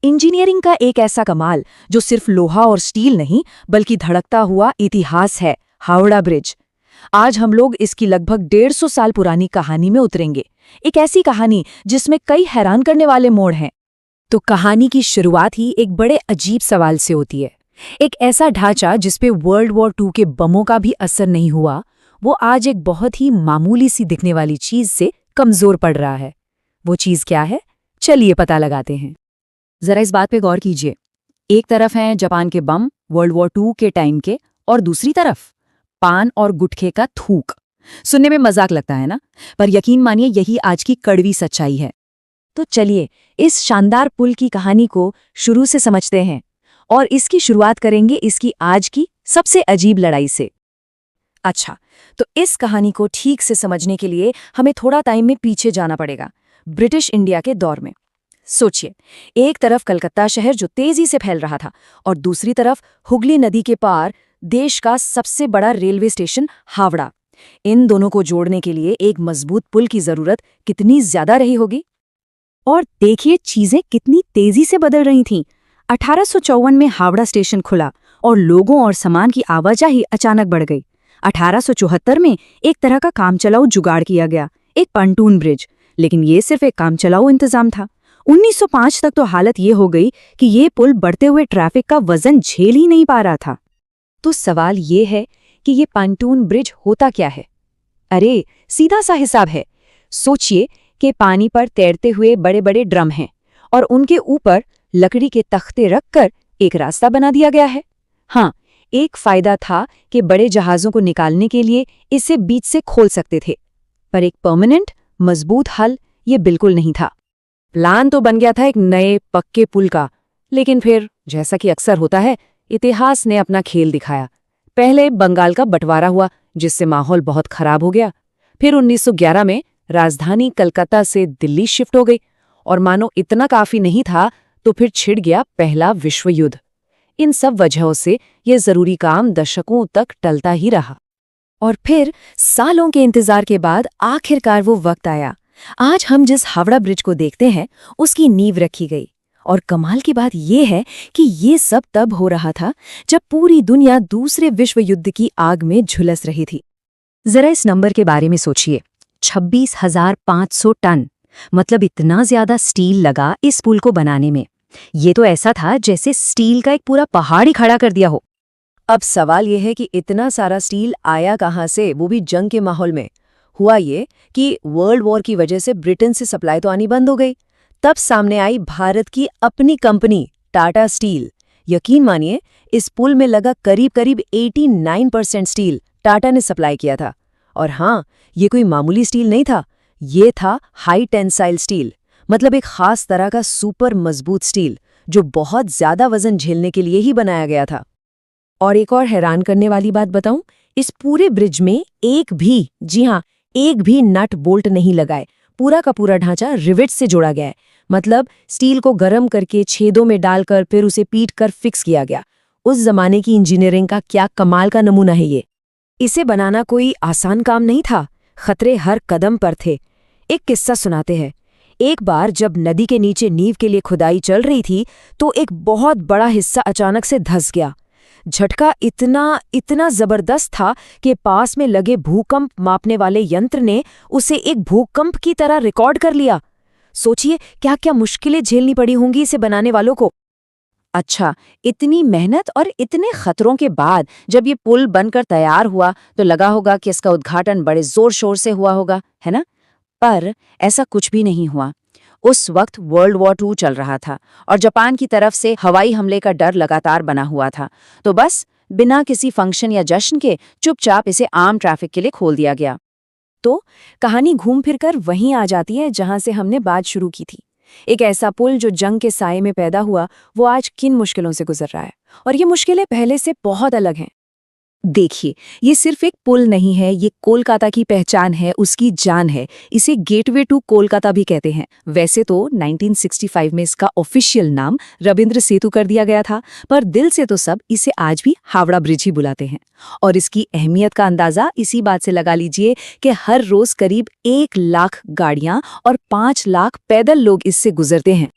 Engineering का एक ऐसा कमाल जो सिर्फ लोहा और स्टील नहीं बल्कि धड़कता हुआ इतिहास है, हावड़ा ब्रिज। आज हम लोग इसकी लगभग 150 साल पुरानी कहानी में उतरेंगे। एक ऐसी कहानी जिसमें कई हैरान करने वाले मोड़ हैं। तो कहानी की शुरुआत ही एक बड़े अजीब सवाल से होती है। एक ऐसा ढांचा जिसपे वर्ल्ड वॉर 2 के बमों का भी असर नहीं हुआ, वो आज एक बहुत ही मामूली सी दिखने वाली चीज से कमजोर पड़ रहा है। वो चीज क्या है? चलिए पता लगाते हैं। जरा इस बात पे गौर कीजिए। एक तरफ हैं जापान के बम वर्ल्ड वॉर 2 के टाइम के, और दूसरी तरफ पान और गुटखे का थूक। सुनने में मजाक लगता है ना, पर यकीन मानिए यही आज की कड़वी सच्चाई है। तो चलिए इस शानदार पुल की कहानी को शुरू से समझते हैं, और इसकी शुरुआत करेंगे इसकी आज की सबसे अजीब लड़ाई से। अच्छा, तो इस कहानी को ठीक से समझने के लिए हमें थोड़ा टाइम में पीछे जाना पड़ेगा, ब्रिटिश इंडिया के दौर में। सोचिए, एक तरफ कलकत्ता शहर जो तेजी से फैल रहा था, और दूसरी तरफ हुगली नदी के पार देश का सबसे बड़ा रेलवे स्टेशन हावड़ा। इन दोनों को जोड़ने के लिए एक मजबूत पुल की जरूरत कितनी ज्यादा रही होगी। और देखिए चीजें कितनी तेजी से बदल रही थीं। 1854 में हावड़ा स्टेशन खुला और लोगों और सामान की आवाजाही अचानक बढ़ गई। 1874 में एक तरह का कामचलाऊ जुगाड़ किया गया, एक पंटून ब्रिज। लेकिन ये सिर्फ एक कामचलाऊ इंतजाम था। 1905 तक तो हालत ये हो गई कि ये पुल बढ़ते हुए ट्रैफिक का वजन झेल ही नहीं पा रहा था। तो सवाल ये है कि ये पंटून ब्रिज होता क्या है? अरे सीधा सा हिसाब है। सोचिए कि पानी पर तैरते हुए बड़े बड़े ड्रम हैं, और उनके ऊपर लकड़ी के तख्ते रखकर एक रास्ता बना दिया गया है। हाँ, एक फायदा था कि बड़े जहाज़ों को निकालने के लिए इसे बीच से खोल सकते थे, पर एक परमानेंट मजबूत हल ये बिल्कुल नहीं था। प्लान तो बन गया था एक नए पक्के पुल का, लेकिन फिर जैसा कि अक्सर होता है, इतिहास ने अपना खेल दिखाया। पहले बंगाल का बंटवारा हुआ, जिससे माहौल बहुत खराब हो गया। फिर 1911 में राजधानी कलकत्ता से दिल्ली शिफ्ट हो गई, और मानो इतना काफी नहीं था तो फिर छिड़ गया पहला विश्व युद्ध। इन सब वजहों से ये जरूरी काम दशकों तक टलता ही रहा। और फिर सालों के इंतजार के बाद आखिरकार वो वक्त आया। आज हम जिस हावड़ा ब्रिज को देखते हैं उसकी नींव रखी गई। और कमाल की बात यह है कि ये सब तब हो रहा था जब पूरी दुनिया दूसरे विश्व युद्ध की आग में झुलस रही थी। जरा इस नंबर के बारे में सोचिए, 26,500 टन। मतलब इतना ज्यादा स्टील लगा इस पुल को बनाने में। ये तो ऐसा था जैसे स्टील का एक पूरा पहाड़ ही खड़ा कर दिया हो। अब सवाल यह है कि इतना सारा स्टील आया कहाँ से, वो भी जंग के माहौल में। हुआ ये कि वर्ल्ड वॉर की वजह से ब्रिटेन से सप्लाई तो आनी बंद हो गई। तब सामने आई भारत की अपनी कंपनी टाटा स्टील। यकीन मानिए, इस पुल में लगा करीब करीब 89% स्टील टाटा ने सप्लाई किया था। और हाँ, ये कोई मामूली स्टील नहीं था, ये था हाई टेंसाइल स्टील। मतलब एक खास तरह का सुपर मजबूत स्टील जो बहुत ज्यादा वजन झेलने के लिए ही बनाया गया था। और एक और हैरान करने वाली बात बताऊं, इस पूरे ब्रिज में एक भी, जी हाँ, एक भी नट बोल्ट नहीं लगाए। पूरा का पूरा ढांचा रिवेट से जोड़ा गया है। मतलब स्टील को गर्म करके छेदों में डालकर फिर उसे पीट कर फिक्स किया गया। उस जमाने की इंजीनियरिंग का क्या कमाल का नमूना है ये। इसे बनाना कोई आसान काम नहीं था, खतरे हर कदम पर थे। एक किस्सा सुनाते हैं। एक बार जब नदी के नीचे नींव के लिए खुदाई चल रही थी तो एक बहुत बड़ा हिस्सा अचानक से धंस गया। झटका इतना जबरदस्त था कि पास में लगे भूकंप मापने वाले यंत्र ने उसे एक भूकंप की तरह रिकॉर्ड कर लिया। सोचिए क्या क्या मुश्किलें झेलनी पड़ी होंगी इसे बनाने वालों को। अच्छा, इतनी मेहनत और इतने खतरों के बाद जब ये पुल बनकर तैयार हुआ तो लगा होगा कि इसका उद्घाटन बड़े जोर शोर से हुआ होगा, है ना? पर ऐसा कुछ भी नहीं हुआ। उस वक्त वर्ल्ड वॉर 2 चल रहा था और जापान की तरफ से हवाई हमले का डर लगातार बना हुआ था। तो बस बिना किसी फंक्शन या जश्न के चुपचाप इसे आम ट्रैफिक के लिए खोल दिया गया। तो कहानी घूम फिरकर वहीं आ जाती है जहां से हमने बात शुरू की थी। एक ऐसा पुल जो जंग के साये में पैदा हुआ, वो आज किन मुश्किलों से गुजर रहा है, और ये मुश्किलें पहले से बहुत अलग हैं। देखिए, ये सिर्फ एक पुल नहीं है, ये कोलकाता की पहचान है, उसकी जान है। इसे गेटवे टू कोलकाता भी कहते हैं। वैसे तो 1965 में इसका ऑफिशियल नाम रविंद्र सेतु कर दिया गया था, पर दिल से तो सब इसे आज भी हावड़ा ब्रिज ही बुलाते हैं। और इसकी अहमियत का अंदाजा इसी बात से लगा लीजिए कि हर रोज करीब 1 लाख गाड़ियां और 5 लाख पैदल लोग इससे गुजरते हैं।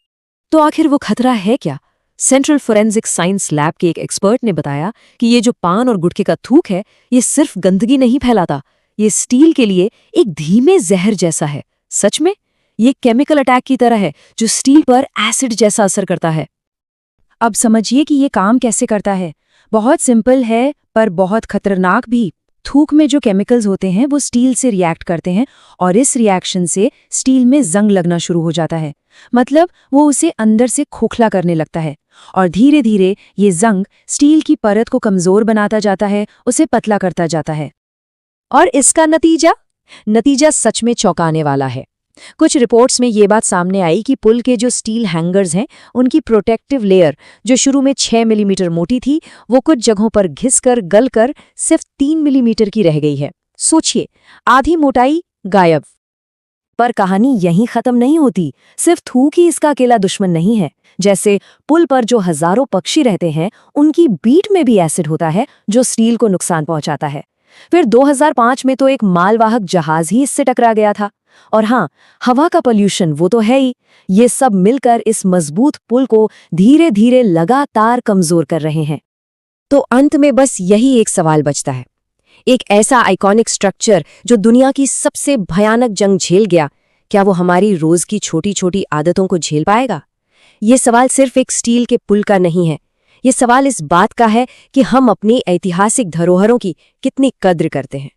तो आखिर वो खतरा है क्या? सेंट्रल फोरेंसिक साइंस लैब के एक एक्सपर्ट ने बताया कि ये जो पान और गुटखे का थूक है, ये सिर्फ गंदगी नहीं फैलाता, ये स्टील के लिए एक धीमे जहर जैसा है। सच में ये केमिकल अटैक की तरह है जो स्टील पर एसिड जैसा असर करता है। अब समझिए कि ये काम कैसे करता है। बहुत सिंपल है पर बहुत खतरनाक भी। थूक में जो केमिकल्स होते हैं वो स्टील से रिएक्ट करते हैं और इस रिएक्शन से स्टील में जंग लगना शुरू हो जाता है। मतलब वो उसे अंदर से खोखला करने लगता है और धीरे धीरे ये जंग स्टील की परत को कमजोर बनाता जाता है, उसे पतला करता जाता है। और इसका नतीजा सच में चौंकाने वाला है। कुछ रिपोर्ट्स में ये बात सामने आई कि पुल के जो स्टील हैंगर्स हैं, उनकी प्रोटेक्टिव लेयर जो शुरू में 6 मिलीमीटर मोटी थी, वो कुछ जगहों पर घिसकर गलकर सिर्फ 3 मिलीमीटर की रह गई है। सोचिए, आधी मोटाई गायब। पर कहानी यहीं खत्म नहीं होती। सिर्फ थूक ही इसका अकेला दुश्मन नहीं है। जैसे पुल पर जो हजारों पक्षी रहते हैं, उनकी बीट में भी एसिड होता है जो स्टील को नुकसान पहुंचाता है। फिर 2005 में तो एक मालवाहक जहाज ही इससे टकरा गया था। और हाँ, हवा का पोल्यूशन वो तो है ही। ये सब मिलकर इस मजबूत पुल को धीरे धीरे लगातार कमजोर कर रहे हैं। तो अंत में बस यही एक सवाल बचता है, एक ऐसा आइकॉनिक स्ट्रक्चर जो दुनिया की सबसे भयानक जंग झेल गया, क्या वो हमारी रोज की छोटी छोटी आदतों को झेल पाएगा? ये सवाल सिर्फ एक स्टील के पुल का नहीं है। ये सवाल इस बात का है कि हम अपनी ऐतिहासिक धरोहरों की कितनी कद्र करते हैं।